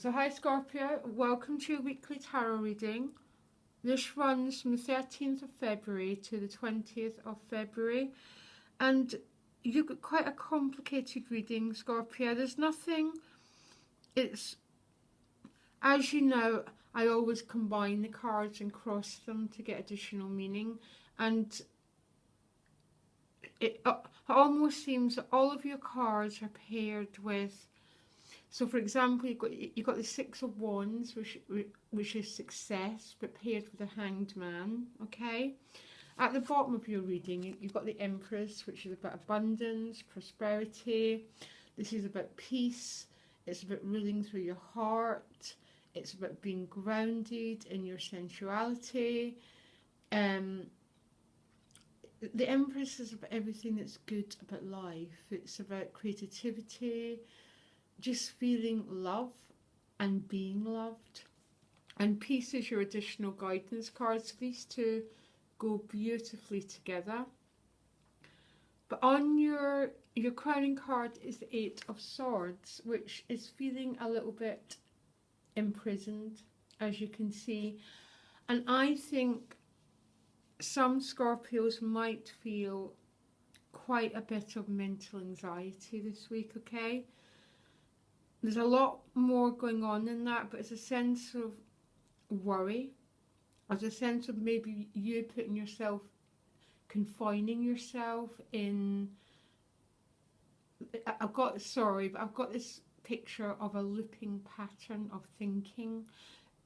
So hi Scorpio, welcome to your weekly tarot reading. This runs from the 13th of February to the 20th of February, and you've got quite a complicated reading, Scorpio. There's nothing, it's, as you know, I always combine the cards and cross them to get additional meaning, and it almost seems that all of your cards are paired with. So, for example, you've got the Six of Wands, which is success, but paired with the Hanged Man. Okay. At the bottom of your reading, you've got the Empress, which is about abundance, prosperity. This is about peace. It's about ruling through your heart. It's about being grounded in your sensuality. The Empress is about everything that's good about life. It's about creativity, just feeling love and being loved. And peace is your additional guidance card. So these two go beautifully together. But on your crowning card is the Eight of Swords, which is feeling a little bit imprisoned, as you can see. And I think some Scorpios might feel quite a bit of mental anxiety this week, okay? There's a lot more going on than that, but it's a sense of worry. There's a sense of maybe you putting yourself, confining yourself in... I've got this picture of a looping pattern of thinking,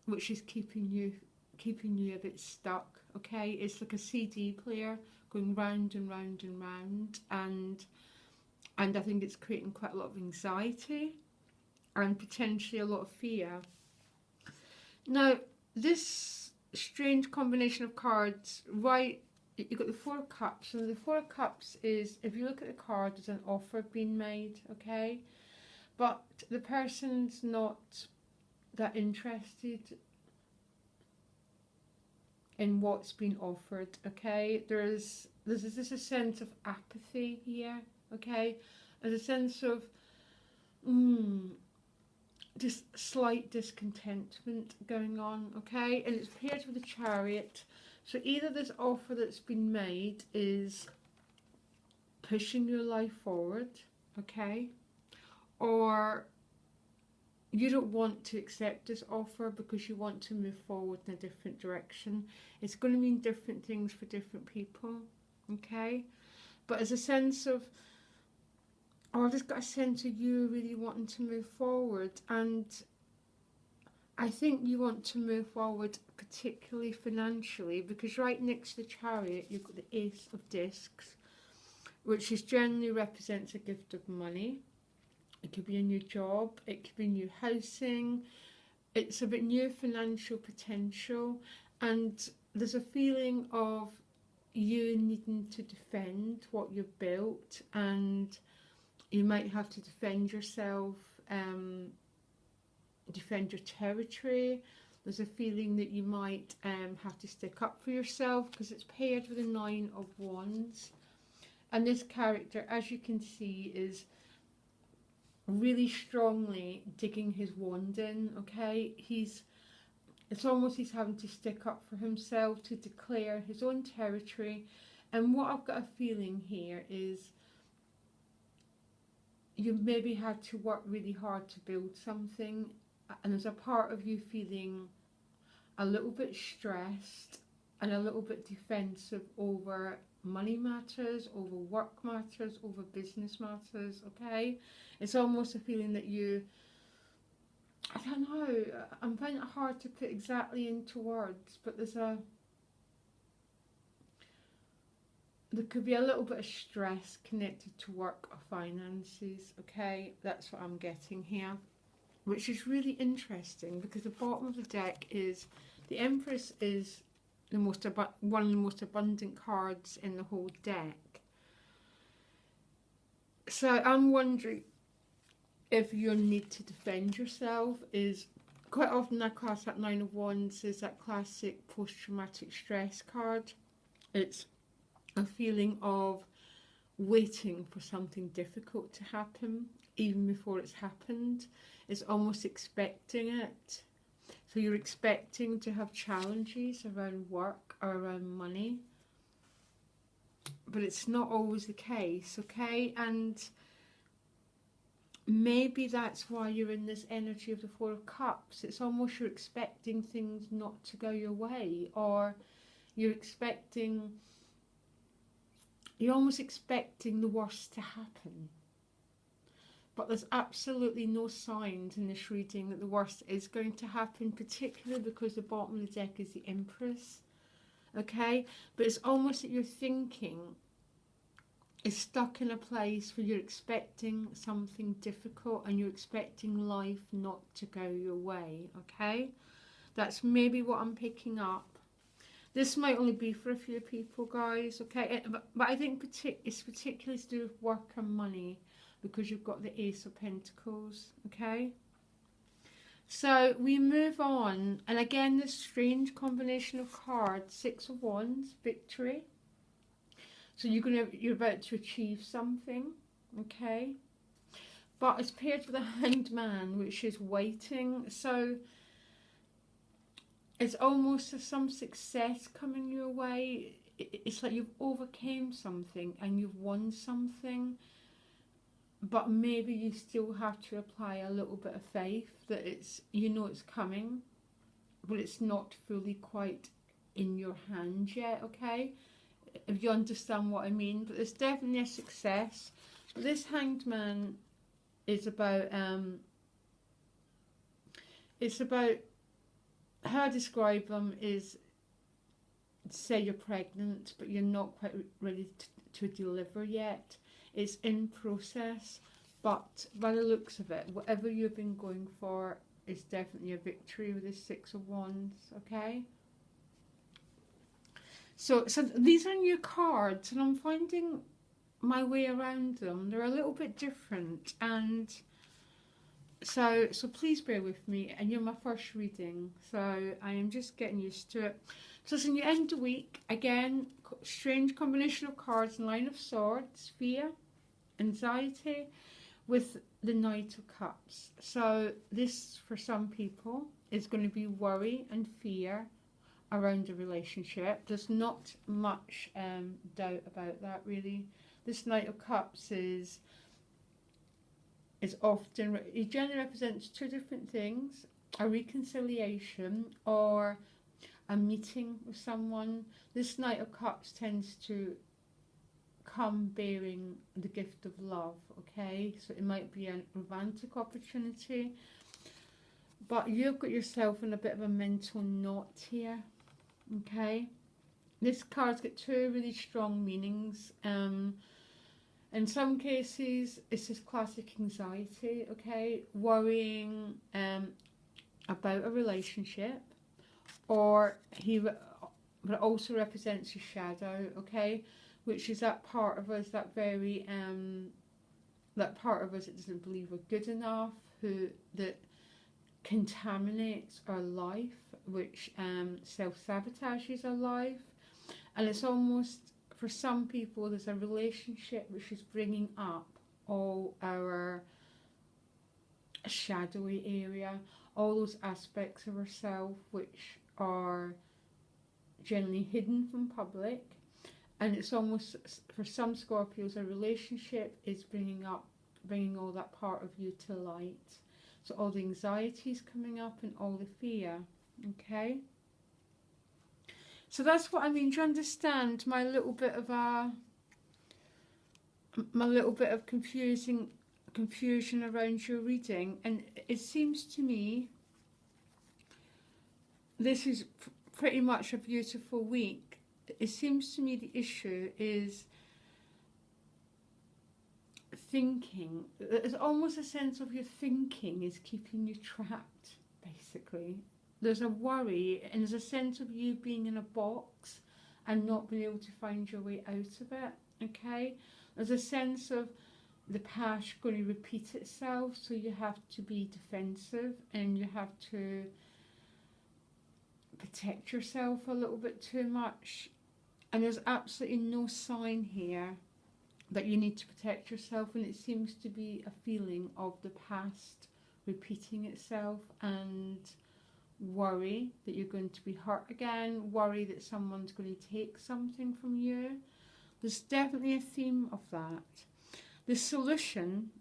which is keeping you a bit stuck, okay? It's like a CD player going round and round and round, and I think it's creating quite a lot of anxiety and potentially a lot of fear. Now, this strange combination of cards, right, you've got the Four of Cups, and the Four of Cups is, if you look at the card, there's an offer being made, okay? But the person's not that interested in what's been offered, okay? There's just a sense of apathy here, okay? There's a sense of just slight discontentment going on, okay? And it's paired with the Chariot. So either this offer that's been made is pushing your life forward, okay? Or you don't want to accept this offer because you want to move forward in a different direction. It's going to mean different things for different people, okay? But as a sense of, I've just got a sense of you really wanting to move forward, and I think you want to move forward particularly financially, because right next to the Chariot you've got the Ace of Discs, which is generally represents a gift of money. It could be a new job, it could be new housing, it's about new financial potential, and there's a feeling of you needing to defend what you've built, and you might have to defend yourself, defend your territory. There's a feeling that you might have to stick up for yourself, because it's paired with the Nine of Wands. And this character, as you can see, is really strongly digging his wand in, okay? It's almost he's having to stick up for himself, to declare his own territory. And what I've got a feeling here is you maybe had to work really hard to build something, and there's a part of you feeling a little bit stressed and a little bit defensive over money matters, over work matters, over business matters, okay? It's almost a feeling that you, I don't know, I'm finding it hard to put exactly into words, but there could be a little bit of stress connected to work or finances, okay? That's what I'm getting here, which is really interesting, because the bottom of the deck is, the Empress is one of the most abundant cards in the whole deck. So I'm wondering if your need to defend yourself is, quite often I class that Nine of Wands as that classic post-traumatic stress card. It's a feeling of waiting for something difficult to happen, even before it's happened. It's almost expecting it. So you're expecting to have challenges around work or around money. But it's not always the case, okay? And maybe that's why you're in this energy of the Four of Cups. It's almost you're expecting things not to go your way, or you're almost expecting the worst to happen. But there's absolutely no signs in this reading that the worst is going to happen, particularly because the bottom of the deck is the Empress. Okay? But it's almost that your thinking is stuck in a place where you're expecting something difficult and you're expecting life not to go your way. Okay? That's maybe what I'm picking up. This might only be for a few people, guys. Okay? But I think it's particularly to do with work and money, because you've got the Ace of Pentacles, okay? So we move on, and again this strange combination of cards, Six of Wands, victory. So you're about to achieve something, okay? But it's paired with the Hanged Man, which is waiting. So it's almost some success coming your way. It's like you've overcame something and you've won something. But maybe you still have to apply a little bit of faith that it's coming, but it's not fully quite in your hands yet, okay? If you understand what I mean. But there's definitely a success. But this Hanged Man is about, how I describe them is, say you're pregnant, but you're not quite ready to deliver yet. It's in process, but by the looks of it, whatever you've been going for is definitely a victory with this Six of Wands, okay? So these are new cards, and I'm finding my way around them. They're a little bit different, and so please bear with me, and you're my first reading, so I am just getting used to it. So listen, you end the week, again, strange combination of cards, Nine of Swords, fear, anxiety, with the Knight of Cups. So this, for some people, is going to be worry and fear around a relationship. There's not much doubt about that, really. This Knight of Cups is often, it generally represents two different things: a reconciliation or a meeting with someone. This Knight of Cups tends to come bearing the gift of love, okay? So it might be a romantic opportunity, but you've got yourself in a bit of a mental knot here, okay? This card's got two really strong meanings. In some cases, it's just classic anxiety, okay? Worrying about a relationship, or but it also represents your shadow, okay? Which is that part of us, that part of us that doesn't believe we're good enough, that contaminates our life, which self-sabotages our life. And it's almost, for some people, there's a relationship which is bringing up all our shadowy area, all those aspects of ourselves which are generally hidden from public. And it's almost, for some Scorpios, a relationship is bringing all that part of you to light. So all the anxiety is coming up and all the fear, okay? So that's what I mean. Do you understand my little bit of confusion around your reading? And it seems to me this is pretty much a beautiful week. It seems to me the issue is thinking. There's almost a sense of your thinking is keeping you trapped, basically. There's a worry and there's a sense of you being in a box and not being able to find your way out of it, okay? There's a sense of the past going to repeat itself, so you have to be defensive and you have to protect yourself a little bit too much. And there's absolutely no sign here that you need to protect yourself, and it seems to be a feeling of the past repeating itself, and worry that you're going to be hurt again, worry that someone's going to take something from you. There's definitely a theme of that. The solution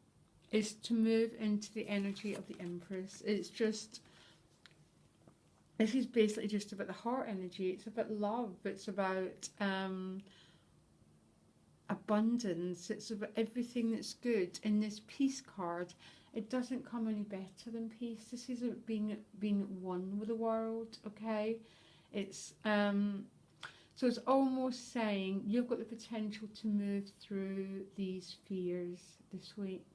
is to move into the energy of the Empress. It's just, this is basically just about the heart energy. It's about love. It's about abundance. It's about everything that's good. In this peace card, it doesn't come any better than peace. This is being one with the world, okay? It's so it's almost saying you've got the potential to move through these fears this week,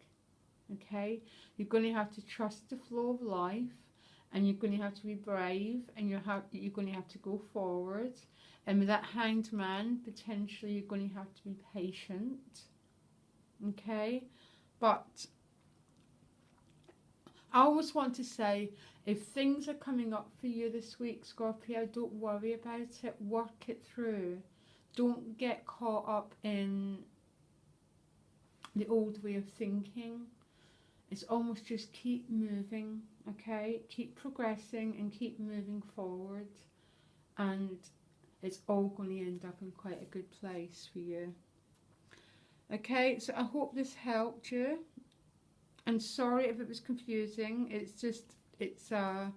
okay? You're going to have to trust the flow of life, and you're going to have to be brave, and you're going to have to go forward. And with that Hanged Man, potentially you're going to have to be patient, okay? But I always want to say, if things are coming up for you this week, Scorpio, don't worry about it. Work it through. Don't get caught up in the old way of thinking. It's almost just keep moving, okay? Keep progressing and keep moving forward. And it's all going to end up in quite a good place for you. Okay, so I hope this helped you. And sorry if it was confusing. It's a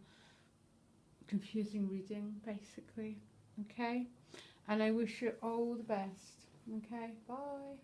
confusing reading, basically. Okay? And I wish you all the best. Okay? Bye.